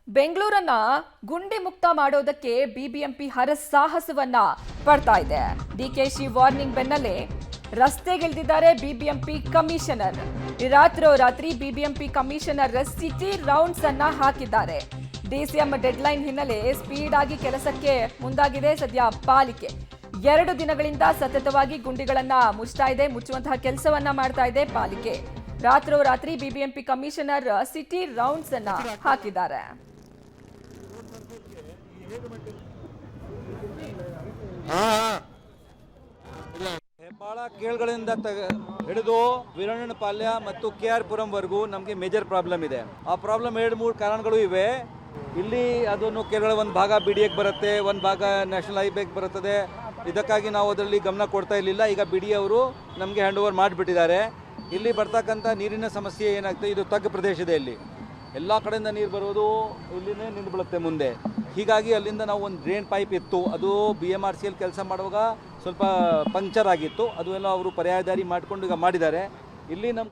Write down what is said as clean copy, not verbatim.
ಬೆಂಗಳೂರನ್ನ ಗುಂಡಿ ಮುಕ್ತ ಮಾಡೋದಕ್ಕೆ ಬಿಬಿಎಂಪಿ ಹರಸಾಹಸವನ್ನ ಪಡ್ತಾ ಇದೆ. ಡಿಕೆಶಿ ವಾರ್ನಿಂಗ್ ಬೆನ್ನಲ್ಲೇ ರಸ್ತೆಗಿಳಿದಿದ್ದಾರೆ ಬಿಬಿಎಂಪಿ ಕಮಿಷನರ್. ರಾತ್ರೋರಾತ್ರಿ ಬಿಬಿಎಂಪಿ ಕಮಿಷನರ್ ಸಿಟಿ ರೌಂಡ್ಸ್ ಅನ್ನ ಹಾಕಿದ್ದಾರೆ. ಡಿಸಿಎಂ ಡೆಡ್ಲೈನ್ ಹಿನ್ನೆಲೆ ಸ್ಪೀಡ್ ಆಗಿ ಕೆಲಸಕ್ಕೆ ಮುಂದಾಗಿದೆ ಸದ್ಯ ಪಾಲಿಕೆ. 2 ದಿನಗಳಿಂದ ಸತತವಾಗಿ ಗುಂಡಿಗಳನ್ನ ಮುಚ್ಚುವಂತಹ ಕೆಲಸವನ್ನ ಮಾಡ್ತಾ ಇದೆ ಪಾಲಿಕೆ. ರಾತ್ರೋರಾತ್ರಿ ಬಿಬಿಎಂಪಿ ಕಮಿಷನರ್ ಸಿಟಿ ರೌಂಡ್ಸ್ ಅನ್ನ ಹಾಕಿದ್ದಾರೆ. ಹೆಬ್ಬಾಳ ಕೇಳ್ಗಳಿಂದ ಹಿಡಿದು ವೀರಣ್ಣನಪಾಳ್ಯ ಮತ್ತು ಕೆಆರ್ ಪುರಂವರೆಗೂ ನಮಗೆ ಮೇಜರ್ ಪ್ರಾಬ್ಲಮ್ ಇದೆ. ಆ ಪ್ರಾಬ್ಲಮ್ 2-3 ಕಾರಣಗಳು ಇವೆ. ಇಲ್ಲಿ ಅದನ್ನು ಕೇರಳ ಒಂದು ಭಾಗ ಬಿಡಿಎಗೆ ಬರುತ್ತೆ, ಒಂದು ಭಾಗ ನ್ಯಾಷನಲ್ ಹೈವೇಗೆ ಬರುತ್ತದೆ. ಇದಕ್ಕಾಗಿ ನಾವು ಅದರಲ್ಲಿ ಗಮನ ಕೊಡ್ತಾ ಇರಲಿಲ್ಲ. ಈಗ ಬಿಡಿ ಅವರು ನಮಗೆ ಹ್ಯಾಂಡ್ ಓವರ್ ಮಾಡಿಬಿಟ್ಟಿದ್ದಾರೆ. ಇಲ್ಲಿ ಬರ್ತಕ್ಕಂಥ ನೀರಿನ ಸಮಸ್ಯೆ ಏನಾಗ್ತದೆ, ಇದು ತಗ್ಗು ಪ್ರದೇಶ ಇದೆ. ಇಲ್ಲಿ ಎಲ್ಲ ಕಡೆಯಿಂದ ನೀರು ಬರೋದು ಇಲ್ಲಿನೇ ನಿಂತು ಬೀಳುತ್ತೆ ಮುಂದೆ. ಹೀಗಾಗಿ ಅಲ್ಲಿಂದ ನಾವು ಒಂದು ಡ್ರೈನ್ ಪೈಪ್ ಇತ್ತು, ಅದು BMRCಯಲ್ಲಿ ಕೆಲಸ ಮಾಡುವಾಗ ಸ್ವಲ್ಪ ಪಂಕ್ಚರ್ ಆಗಿತ್ತು. ಅದು ಎಲ್ಲ ಅವರು ಪರ್ಯಾಯ ದಾರಿ ಮಾಡಿಕೊಂಡು ಈಗ ಮಾಡಿದ್ದಾರೆ. ಇಲ್ಲಿ ನಮ್ಮ